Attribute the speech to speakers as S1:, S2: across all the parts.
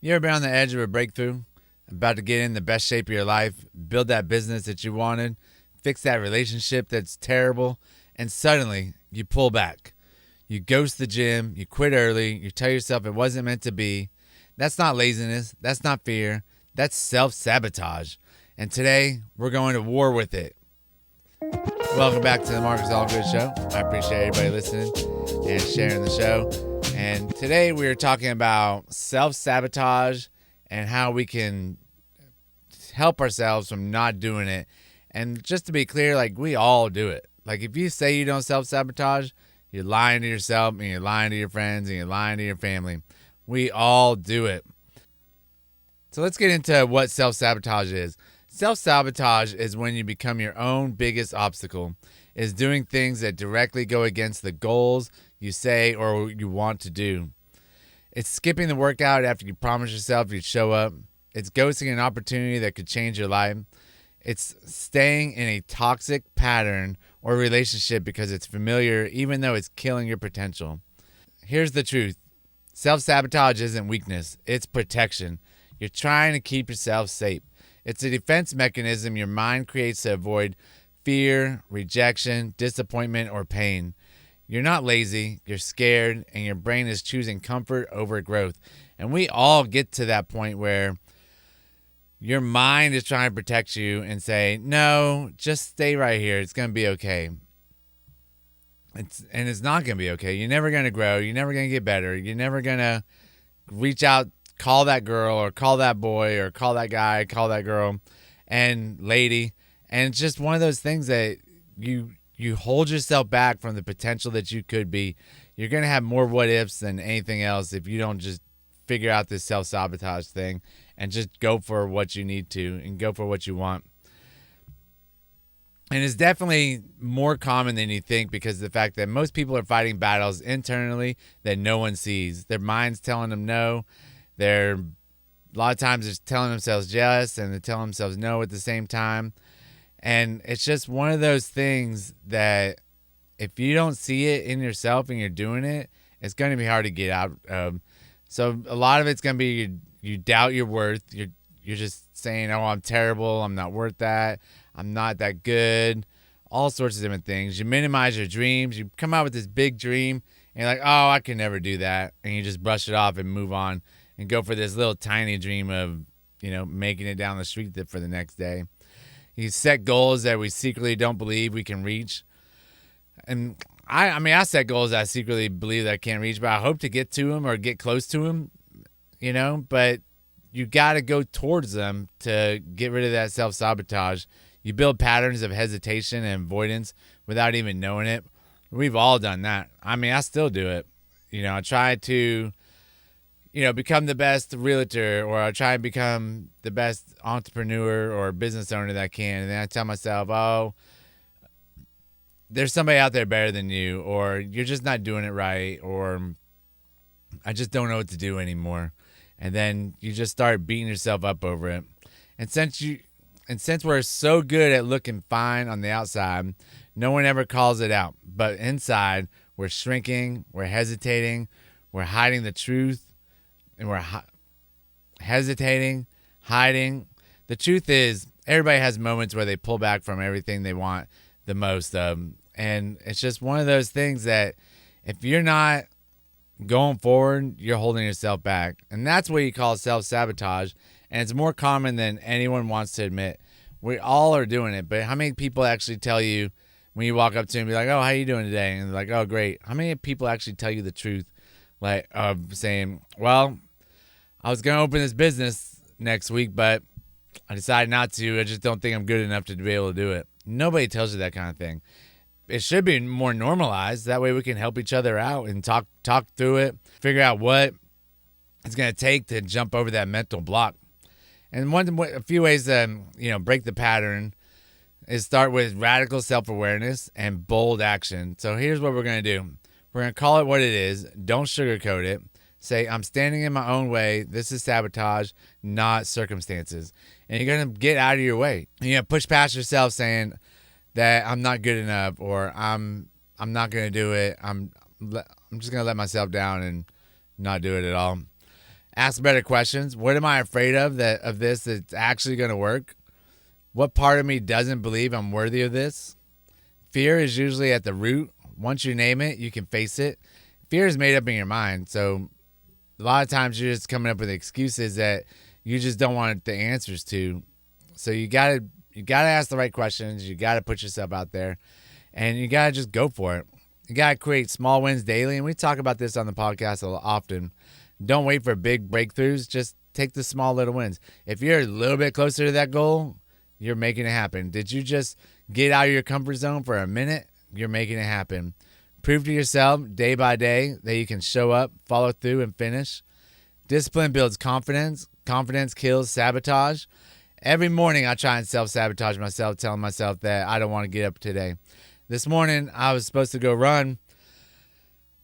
S1: You ever been on the edge of a breakthrough? About to get in the best shape of your life, build that business that you wanted, fix that relationship that's terrible, and suddenly you pull back. You ghost the gym, you quit early, you tell yourself it wasn't meant to be. That's not laziness, that's not fear, that's self-sabotage. And today, we're going to war with it. Welcome back to the Marcus Allgood Show. I appreciate everybody listening and sharing the show. And today we are talking about self-sabotage and how we can help ourselves from not doing it. And just to be clear, like, we all do it. Like, if you say you don't self-sabotage, you're lying to yourself and you're lying to your friends and you're lying to your family. We all do it. So let's get into what self-sabotage is. Self-sabotage is when you become your own biggest obstacle, is doing things that directly go against the goals you say or you want to do. It's skipping the workout after you promise yourself you'd show up. It's ghosting an opportunity that could change your life. It's staying in a toxic pattern or relationship because it's familiar, even though it's killing your potential. Here's the truth. Self-sabotage isn't weakness. It's protection. You're trying to keep yourself safe. It's a defense mechanism your mind creates to avoid fear, rejection, disappointment, or pain. You're not lazy, you're scared, and your brain is choosing comfort over growth. And we all get to that point where your mind is trying to protect you and say, no, just stay right here. It's going to be okay. It's not going to be okay. You're never going to grow. You're never going to get better. You're never going to reach out, call that girl or call that boy or call that guy, call that girl and lady. And it's just one of those things that you hold yourself back from the potential that you could be. You're going to have more what ifs than anything else if you don't just figure out this self-sabotage thing and just go for what you need to and go for what you want. And it's definitely more common than you think because of the fact that most people are fighting battles internally that no one sees. Their mind's telling them no. They're a lot of times just telling themselves yes and they're telling themselves no at the same time. And it's just one of those things that if you don't see it in yourself and you're doing it, it's going to be hard to get out of. So a lot of it's going to be you doubt your worth. You're just saying, oh, I'm terrible. I'm not worth that. I'm not that good. All sorts of different things. You minimize your dreams. You come out with this big dream and you're like, oh, I can never do that. And you just brush it off and move on and go for this little tiny dream of, making it down the street for the next day. You set goals that we secretly don't believe we can reach. And I set goals that I secretly believe that I can't reach, but I hope to get to them or get close to them, but you got to go towards them to get rid of that self-sabotage. You build patterns of hesitation and avoidance without even knowing it. We've all done that. I still do it. I try to become the best realtor, or I try and become the best entrepreneur or business owner that I can. And then I tell myself, oh, there's somebody out there better than you, or you're just not doing it right, or I just don't know what to do anymore. And then you just start beating yourself up over it. And since we're so good at looking fine on the outside, no one ever calls it out. But inside, we're shrinking, we're hesitating, we're hiding the truth. And we're hesitating, hiding. The truth is, everybody has moments where they pull back from everything they want the most of. And it's just one of those things that if you're not going forward, you're holding yourself back. And that's what you call self-sabotage. And it's more common than anyone wants to admit. We all are doing it. But how many people actually tell you when you walk up to them and be like, oh, how you doing today? And they're like, oh, great. How many people actually tell you the truth? Like, saying, well, I was going to open this business next week, but I decided not to. I just don't think I'm good enough to be able to do it. Nobody tells you that kind of thing. It should be more normalized. That way we can help each other out and talk through it, figure out what it's going to take to jump over that mental block. And a few ways to break the pattern is start with radical self-awareness and bold action. So here's what we're going to do. We're going to call it what it is. Don't sugarcoat it. Say, I'm standing in my own way. This is sabotage, not circumstances. And you're going to get out of your way. You're going to push past yourself saying that I'm not good enough, or I'm not going to do it. I'm just going to let myself down and not do it at all. Ask better questions. What am I afraid of that's actually going to work? What part of me doesn't believe I'm worthy of this? Fear is usually at the root. Once you name it, you can face it. Fear is made up in your mind. So a lot of times you're just coming up with excuses that you just don't want the answers to. So you gotta ask the right questions. You gotta put yourself out there, and you gotta just go for it. You gotta create small wins daily, and we talk about this on the podcast often. Don't wait for big breakthroughs. Just take the small little wins. If you're a little bit closer to that goal, you're making it happen. Did you just get out of your comfort zone for a minute? You're making it happen. Prove to yourself day by day that you can show up, follow through, and finish. Discipline builds confidence. Confidence kills sabotage. Every morning I try and self-sabotage myself, telling myself that I don't want to get up today. This morning I was supposed to go run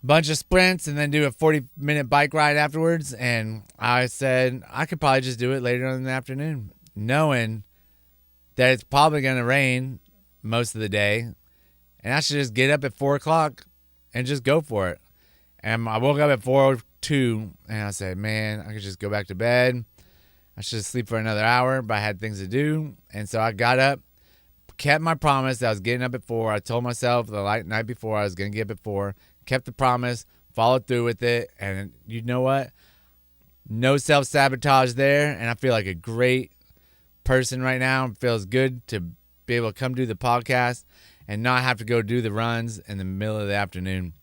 S1: a bunch of sprints and then do a 40-minute bike ride afterwards. And I said I could probably just do it later on in the afternoon, knowing that it's probably going to rain most of the day. And I should just get up at 4 o'clock and just go for it. And I woke up at 4:02 and I said, man, I could just go back to bed. I should sleep for another hour, but I had things to do. And so I got up, kept my promise that I was getting up at 4. I told myself the night before I was going to get up at 4. Kept the promise, followed through with it. And you know what? No self-sabotage there. And I feel like a great person right now. It feels good to be able to come do the podcast and not have to go do the runs in the middle of the afternoon.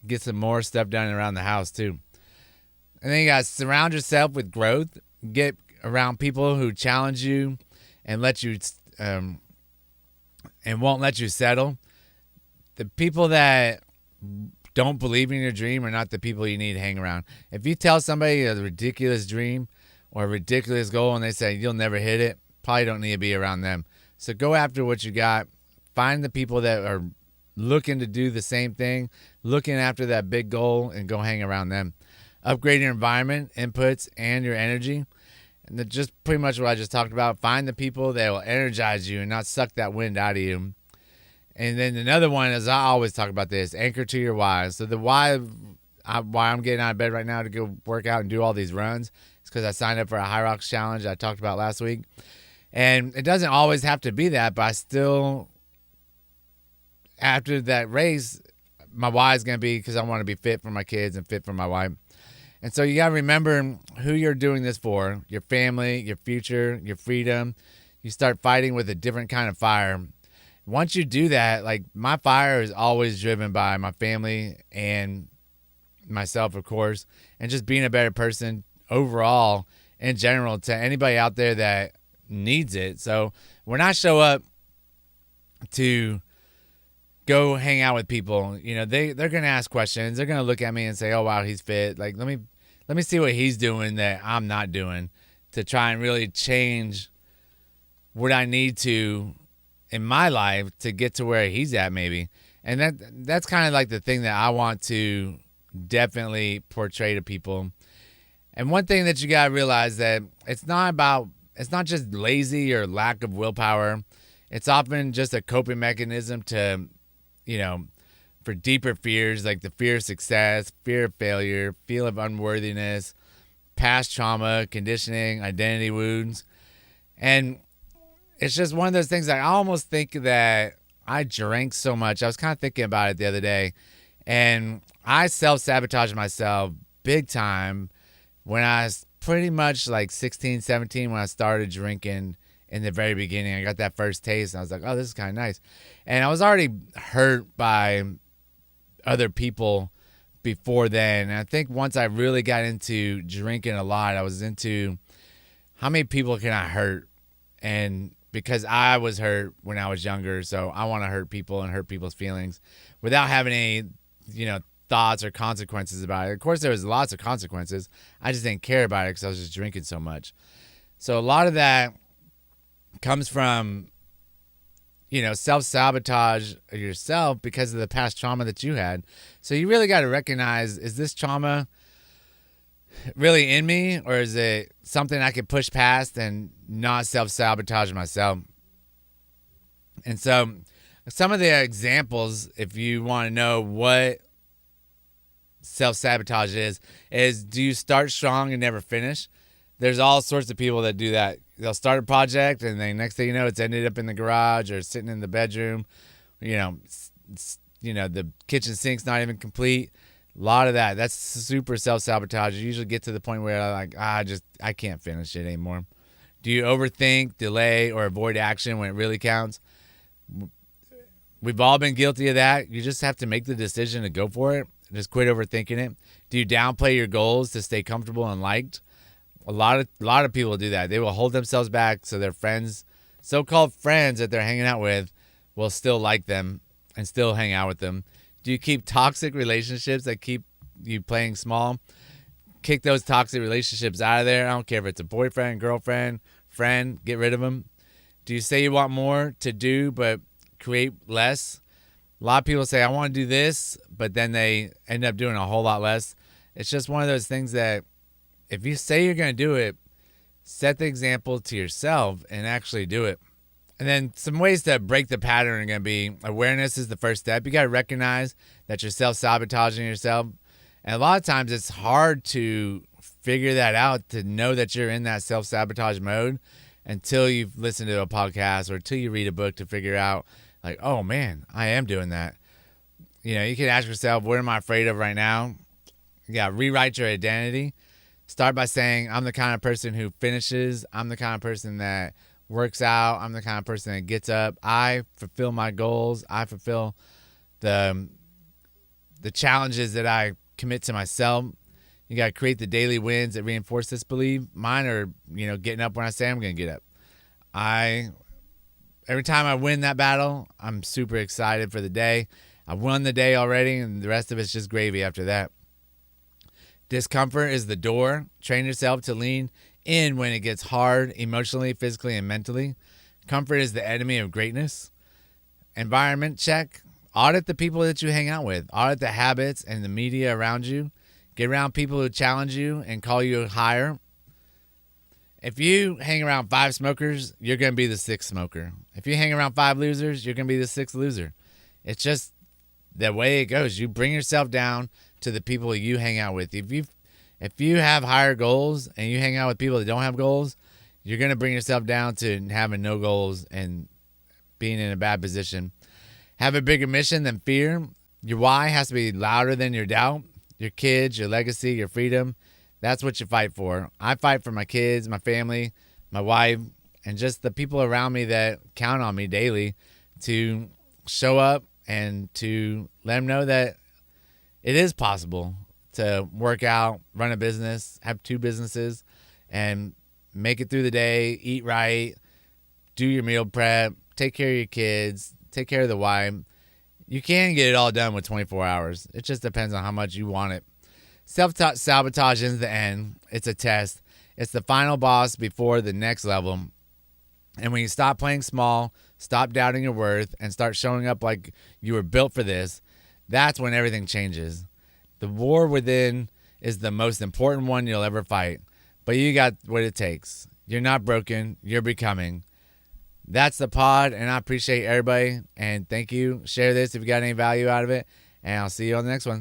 S1: Get some more stuff done around the house too. And then you got to surround yourself with growth. Get around people who challenge you and let you and won't let you settle. The people that don't believe in your dream are not the people you need to hang around. If you tell somebody a ridiculous dream or a ridiculous goal and they say you'll never hit it, probably don't need to be around them. So go after what you got. Find the people that are looking to do the same thing, looking after that big goal, and go hang around them. Upgrade your environment, inputs, and your energy. And that's just pretty much what I just talked about. Find the people that will energize you and not suck that wind out of you. And then another one is, I always talk about this, anchor to your why. So the why I'm getting out of bed right now to go work out and do all these runs is because I signed up for a High Rocks Challenge I talked about last week. And it doesn't always have to be that, but I still, after that race, my why is going to be because I want to be fit for my kids and fit for my wife. And so you got to remember who you're doing this for, your family, your future, your freedom. You start fighting with a different kind of fire. Once you do that, like my fire is always driven by my family and myself, of course, and just being a better person overall in general to anybody out there that needs it. So when I show up to go hang out with people, you know, they're going to ask questions. They're going to look at me and say, oh, wow, he's fit. Like, let me see what he's doing that I'm not doing to try and really change what I need to in my life to get to where he's at maybe. And that's kind of like the thing that I want to definitely portray to people. And one thing that you got to realize that it's not just lazy or lack of willpower. It's often just a coping mechanism to, you know, for deeper fears like the fear of success, fear of failure, fear of unworthiness, past trauma, conditioning, identity wounds. And it's just one of those things that I almost think that I drank so much. I was kind of thinking about it the other day. And I self-sabotaged myself big time when I was pretty much like 16, 17 when I started drinking in the very beginning. I got that first taste and I was like, oh, this is kind of nice. And I was already hurt by other people before then. And I think once I really got into drinking a lot, I was into how many people can I hurt? And because I was hurt when I was younger, so I want to hurt people and hurt people's feelings without having any, you know, thoughts or consequences about it. Of course, there was lots of consequences. I just didn't care about it because I was just drinking so much. So a lot of that comes from, you know, self-sabotage yourself because of the past trauma that you had. So you really got to recognize, is this trauma really in me, or is it something I can push past and not self-sabotage myself? And so some of the examples, if you want to know what self-sabotage is do you start strong and never finish? There's all sorts of people that do that. They'll start a project and then next thing you know, it's ended up in the garage or sitting in the bedroom. The kitchen sink's not even complete. A lot of that. That's super self-sabotage. You usually get to the point where I can't finish it anymore. Do you overthink, delay, or avoid action when it really counts? We've all been guilty of that. You just have to make the decision to go for it. Just quit overthinking it. Do you downplay your goals to stay comfortable and liked? A lot of people do that. They will hold themselves back so their friends, so-called friends that they're hanging out with, will still like them and still hang out with them. Do you keep toxic relationships that keep you playing small? Kick those toxic relationships out of there. I don't care if it's a boyfriend, girlfriend, friend. Get rid of them. Do you say you want more to do but create less? A lot of people say, I want to do this, but then they end up doing a whole lot less. It's just one of those things that if you say you're going to do it, set the example to yourself and actually do it. And then some ways to break the pattern are going to be awareness is the first step. You got to recognize that you're self-sabotaging yourself. And a lot of times it's hard to figure that out, to know that you're in that self-sabotage mode until you've listened to a podcast or until you read a book to figure out, like, oh, man, I am doing that. You can ask yourself, what am I afraid of right now? You got to rewrite your identity. Start by saying, I'm the kind of person who finishes. I'm the kind of person that works out. I'm the kind of person that gets up. I fulfill my goals. I fulfill the challenges that I commit to myself. You got to create the daily wins that reinforce this belief. Mine are, getting up when I say I'm going to get up. Every time I win that battle, I'm super excited for the day. I won the day already, and the rest of it's just gravy after that. Discomfort is the door. Train yourself to lean in when it gets hard, emotionally, physically, and mentally. Comfort is the enemy of greatness. Environment check. Audit the people that you hang out with. Audit the habits and the media around you. Get around people who challenge you and call you higher. If you hang around 5 smokers, you're going to be the 6th smoker. If you hang around 5 losers, you're going to be the 6th loser. It's just the way it goes. You bring yourself down to the people you hang out with. If you have higher goals and you hang out with people that don't have goals, you're going to bring yourself down to having no goals and being in a bad position. Have a bigger mission than fear. Your why has to be louder than your doubt. Your kids, your legacy, your freedom. That's what you fight for. I fight for my kids, my family, my wife, and just the people around me that count on me daily to show up and to let them know that it is possible to work out, run a business, have 2 businesses, and make it through the day, eat right, do your meal prep, take care of your kids, take care of the wife. You can get it all done with 24 hours. It just depends on how much you want it. Self-sabotage isn't the end. It's a test. It's the final boss before the next level. And when you stop playing small, stop doubting your worth, and start showing up like you were built for this, that's when everything changes. The war within is the most important one you'll ever fight. But you got what it takes. You're not broken. You're becoming. That's the pod, and I appreciate everybody. And thank you. Share this if you got any value out of it. And I'll see you on the next one.